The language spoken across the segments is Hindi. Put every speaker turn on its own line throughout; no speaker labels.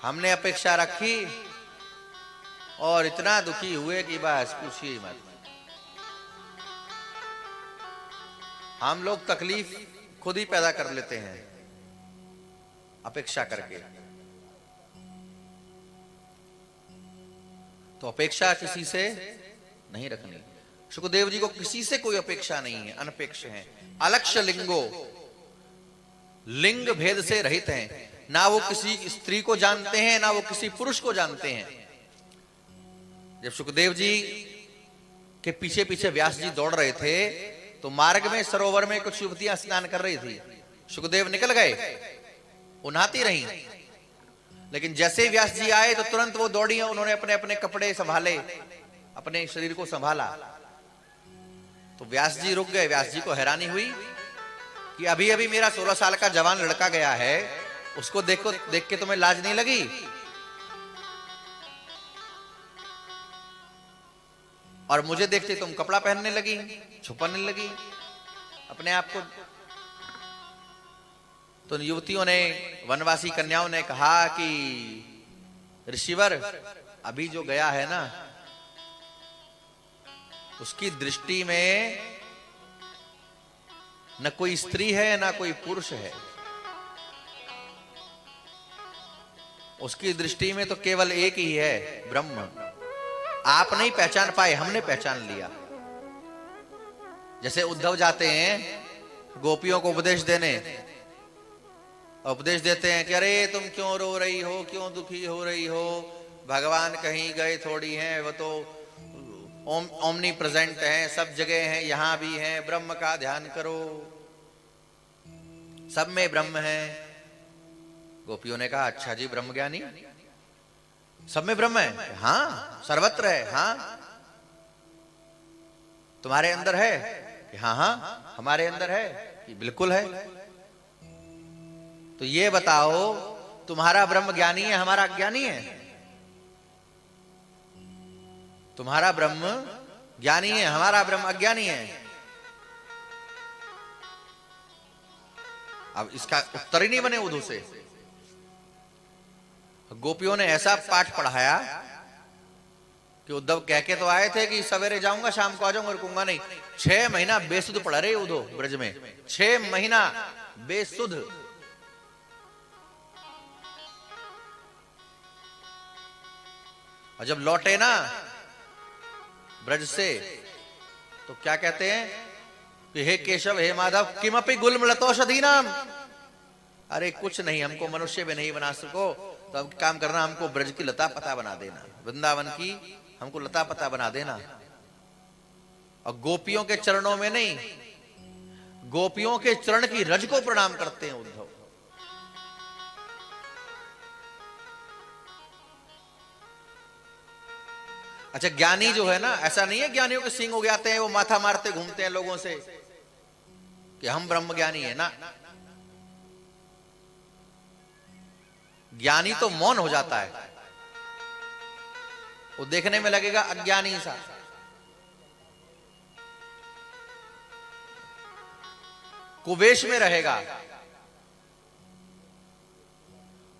हमने अपेक्षा रखी और इतना दुखी हुए कि बस पूछिए मत। हम लोग तकलीफ खुद ही पैदा कर लेते हैं अपेक्षा करके। तो अपेक्षा किसी से नहीं रखनी। सुखदेव जी को किसी से कोई अपेक्षा नहीं है, अनपेक्ष हैं, अलक्ष्य लिंगो, लिंग भेद से रहित हैं। ना वो किसी स्त्री को जानते हैं, ना वो किसी पुरुष को जानते हैं। जब सुखदेव जी के पीछे पीछे व्यास जी दौड़ रहे थे तो मार्ग में सरोवर में कुछ युवतियां स्नान कर रही थी। सुखदेव निकल गए, वो नहाती रही, लेकिन जैसे ही व्यास जी आए तो तुरंत वो दौड़ी। उन्होंने अपने अपने कपड़े संभाले, अपने शरीर को संभाला। तो व्यास जी रुक गए। व्यास जी को हैरानी हुई कि अभी अभी मेरा 16 साल का जवान लड़का गया है, उसको देख के तुम्हें लाज नहीं लगी? और मुझे देखते तुम कपड़ा पहनने लगी, छुपाने लगी अपने आप को। तो युवतियों ने, वनवासी कन्याओं ने कहा कि ऋषिवर, अभी जो गया है ना, उसकी दृष्टि में न कोई स्त्री है ना कोई पुरुष है। उसकी दृष्टि में तो केवल एक ही है, ब्रह्म। आप नहीं पहचान पाए, हमने पहचान लिया। जैसे उद्धव जाते हैं गोपियों को उपदेश देने, उपदेश देते हैं कि अरे तुम क्यों रो रही हो, क्यों दुखी हो रही हो, भगवान कहीं गए थोड़ी हैं, वो तो ओमनी प्रेजेंट हैं, सब जगह हैं, यहां भी हैं, ब्रह्म का ध्यान करो, सब में ब्रह्म है। गोपियों ने कहा अच्छा जी, ब्रह्म ज्ञानी सब में ब्रह्म है? हाँ, सर्वत्र है। हाँ, तुम्हारे अंदर है? कि हाँ हाँ हमारे अंदर है। कि बिल्कुल है। तो ये बताओ, तुम्हारा ब्रह्म ज्ञानी है, हमारा अज्ञानी है? तुम्हारा ब्रह्म ज्ञानी है, हमारा ब्रह्म अज्ञानी है। अब इसका उत्तर ही नहीं बने उद्धव से। गोपियों ने ऐसा पाठ पढ़ाया कि उद्धव कह के तो आए थे कि सवेरे जाऊंगा, शाम को आ जाऊंगा, रुकूंगा नहीं। 6 महीना बेसुध पढ़ा रहे उद्धव ब्रज में, 6 महीना बेसुध। और जब लौटे ना ब्रज से तो क्या कहते हैं कि हे केशव, हे माधव, किमपि गुल्मलतौषधि नाम। अरे कुछ नहीं, हमको मनुष्य भी नहीं बना सको, तो अब काम करना, हमको ब्रज की लता पता बना देना, वृंदावन की हमको लता पता बना देना। और गोपियों के चरणों में नहीं, गोपियों के चरण की रज को प्रणाम करते हैं उद्धव। अच्छा, ज्ञानी जो है ना, ऐसा नहीं है ज्ञानियों के सींग हो जाते हैं, वो माथा मारते घूमते हैं लोगों से कि हम ब्रह्म ज्ञानी है ना। ज्ञानी तो मौन हो जाता है, वो देखने में लगेगा अज्ञानी सा। कुवेश में रहेगा।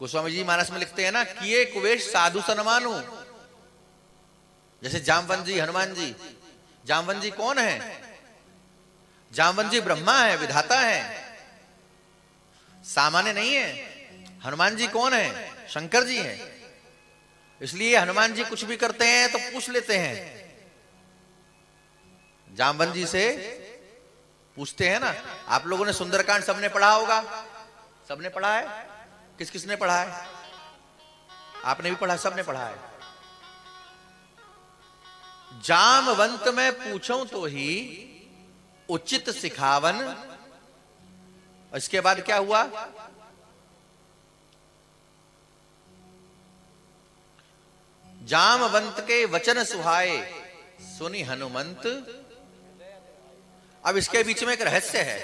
गोस्वामी जी मानस में लिखते हैं ना, किए कुवेश साधु सन्मानु। जैसे जामवंत जी, हनुमान जी। जामवंत जी कौन है? जामवंत जी ब्रह्मा है, विधाता है, सामान्य नहीं है। हनुमान जी कौन है? शंकर जी हैं। इसलिए हनुमान जी कुछ भी करते हैं तो पूछ लेते हैं, जामवंत जी से पूछते हैं ना। आप लोगों ने सुंदरकांड सबने पढ़ा होगा, सबने पढ़ा है? किस किसने पढ़ा है? आपने भी पढ़ा? सबने पढ़ा है। जामवंत में पूछूं तो ही उचित सिखावन। इसके बाद क्या हुआ? जामवंत के वचन सुहाए सुनी हनुमंत। अब इसके बीच में एक रहस्य है।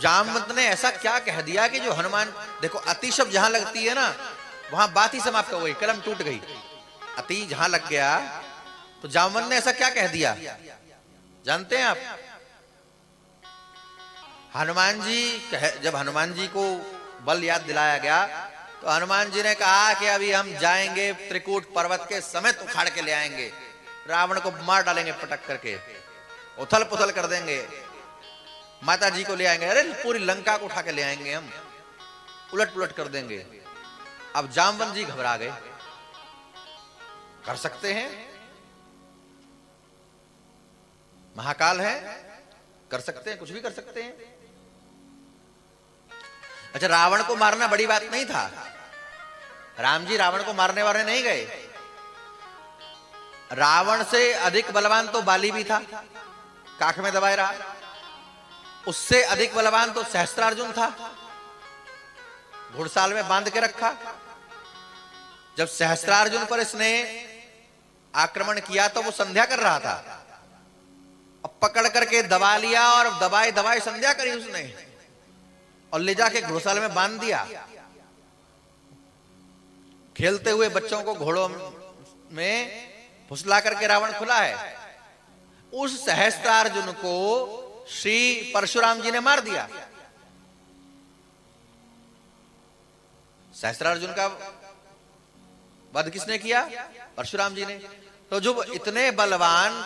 जामवंत ने ऐसा क्या कह दिया कि जो हनुमान, देखो अति शब्द जहां लगती है ना, वहां बात ही समाप्त हो गई, कलम टूट गई। अति जहां लग गया तो जामवंत ने ऐसा क्या कह दिया जानते हैं आप? हनुमान जी, जब हनुमान जी को बल याद दिलाया गया तो हनुमान जी ने कहा कि अभी हम जाएंगे त्रिकूट पर्वत के समेत उखाड़ के ले आएंगे, रावण को मार डालेंगे पटक करके, उथल पुथल कर देंगे, माता जी को ले आएंगे, अरे पूरी लंका को उठा के ले आएंगे, हम उलट पुलट कर देंगे। अब जामवंत जी घबरा गए, कर सकते हैं, महाकाल है, कर सकते हैं, कुछ भी कर सकते हैं। अच्छा, रावण को मारना बड़ी बात नहीं था, राम जी रावण को मारने वाले नहीं गए। रावण से अधिक बलवान तो बाली भी था, काख में दबाए रहा, उससे अधिक बलवान तो सहस्त्रार्जुन था, घुड़साल में बांध के रखा। जब सहस्त्रार्जुन पर इसने आक्रमण किया तो वो संध्या कर रहा था, अब पकड़ करके दबा लिया और दबाए दबाए संध्या करी उसने और ले जाके घुड़साल में बांध दिया। खेलते हुए बच्चों को घोड़ों में फुसला करके रावण खुला है। उस सहस्त्रार्जुन को श्री परशुराम जी ने मार दिया। सहस्त्रार्जुन का वध किसने किया? परशुराम जी ने। तो जो इतने बलवान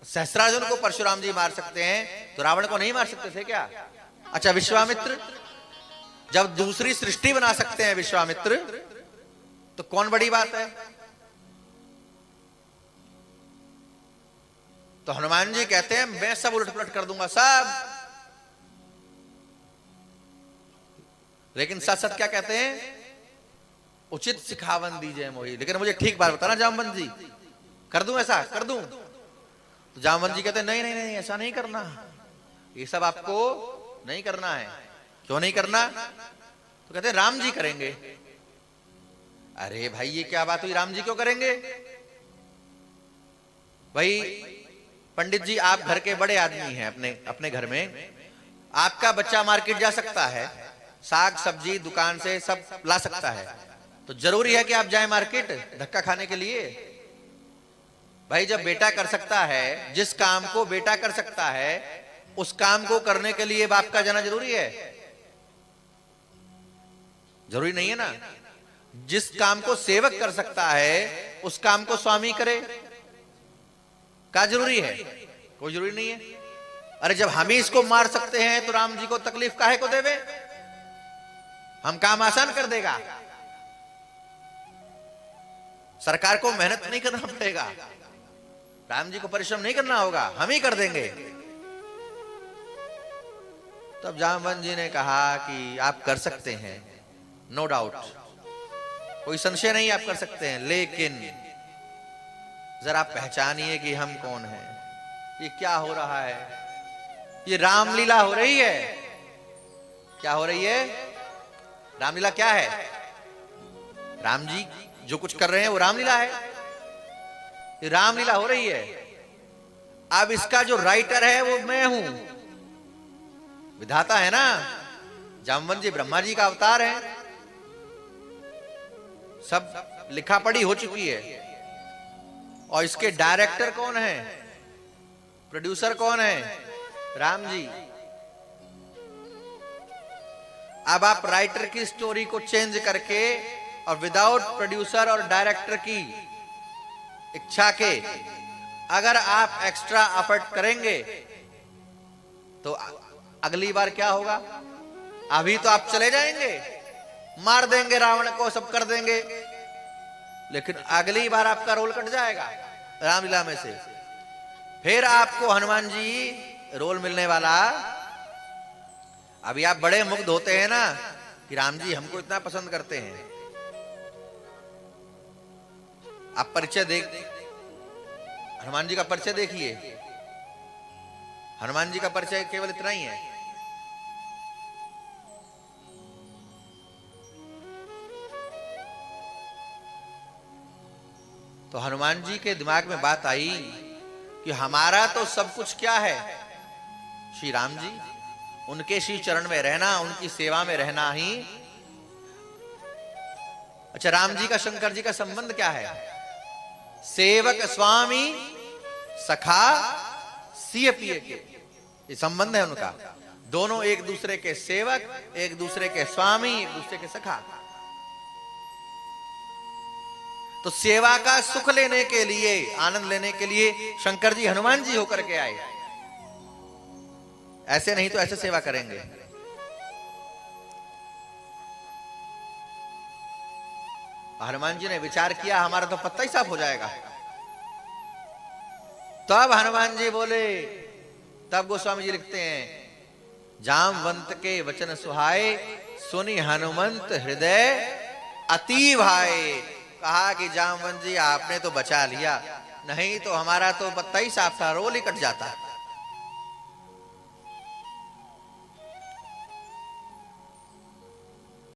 सहस्त्रार्जुन को परशुराम जी मार सकते हैं तो रावण को नहीं मार सकते थे क्या? अच्छा, विश्वामित्र जब दूसरी सृष्टि बना सकते हैं विश्वामित्र, तो कौन बड़ी बात है? तो हनुमान जी कहते हैं मैं सब उलट पुलट कर दूंगा सब। लेकिन साथ साथ क्या कहते हैं? उचित सिखावन दीजिए मोही, लेकिन मुझे ठीक बात बताना जामवंत जी, कर दूं ऐसा कर दूं? तो जामवंत जी कहते हैं नहीं नहीं नहीं, ऐसा नहीं करना, ये सब आपको नहीं करना है। क्यों नहीं करना? तो कहते हैं राम जी करेंगे। अरे भाई ये क्या बात हुई, राम जी क्यों करेंगे? भाई पंडित जी आप घर के बड़े आदमी हैं, अपने घर में आपका बच्चा मार्केट जा सकता है, साग सब्जी दुकान से सब ला सकता है, तो जरूरी है कि आप जाएं मार्केट धक्का खाने के लिए? भाई जब बेटा कर सकता है, जिस काम को बेटा कर सकता है उस काम को करने के लिए बाप का जाना जरूरी है? जरूरी नहीं है ना। जिस काम को सेवक कर सकता है उस काम को स्वामी करे, क्या जरूरी है? कोई जरूरी नहीं है। अरे जब हम ही इसको मार सकते हैं तो राम जी को तकलीफ काहे को देवे? हम काम आसान कर देगा, सरकार को मेहनत नहीं करना पड़ेगा, राम जी को परिश्रम नहीं करना होगा, हम ही कर देंगे। तब जामवंत जी ने कहा कि आप कर सकते हैं, नो डाउट, कोई संशय नहीं, आप कर सकते हैं, लेकिन जरा पहचानिए कि हम कौन हैं। ये क्या हो रहा है? ये रामलीला हो रही है। क्या हो रही है? रामलीला क्या है? राम जी जो कुछ कर रहे हैं वो रामलीला है, ये रामलीला हो रही है। अब इसका जो राइटर है वो मैं हूं, विधाता है ना। जामवंत जी ब्रह्मा जी का अवतार है, सब लिखा पढ़ी हो चुकी है। और इसके डायरेक्टर कौन है, प्रोड्यूसर कौन है? राम जी। अब आप राइटर की स्टोरी को चेंज करके और विदाउट प्रोड्यूसर और डायरेक्टर की इच्छा के अगर आप एक्स्ट्रा एफर्ट करेंगे तो अगली बार क्या होगा? अभी तो आप चले जाएंगे, मार देंगे रावण को, सब कर देंगे, लेकिन अगली बार आपका रोल कट जाएगा रामलीला में से। फिर आपको हनुमान जी रोल मिलने वाला। अभी आप बड़े मुग्ध होते हैं ना कि राम जी हमको इतना पसंद करते हैं। आप परिचय देख, हनुमान जी का परिचय देखिए, हनुमान जी का परिचय केवल इतना ही है। तो हनुमान जी के दिमाग में बात आई कि हमारा तो सब कुछ क्या है? श्री राम जी, उनके श्री चरण में रहना, उनकी सेवा में रहना ही। अच्छा, राम जी का शंकर जी का संबंध क्या है? सेवक स्वामी सखा सिय पिय के, ये संबंध है उनका। दोनों एक दूसरे के सेवक, एक दूसरे के स्वामी, एक दूसरे के सखा। तो सेवा का सुख लेने के लिए, आनंद लेने के लिए शंकर जी हनुमान जी होकर के आए। ऐसे नहीं तो ऐसे सेवा करेंगे। हनुमान जी ने विचार किया हमारा तो पत्ता ही साफ हो जाएगा। तब हनुमान जी बोले, तब गोस्वामी जी लिखते हैं, जामवंत के वचन सुहाए, सुनी हनुमंत हृदय अति भाए। कहा कि जामवंत जी आपने तो बचा लिया, नहीं तो हमारा तो पत्ता ही साफ था, रोल ही कट जाता।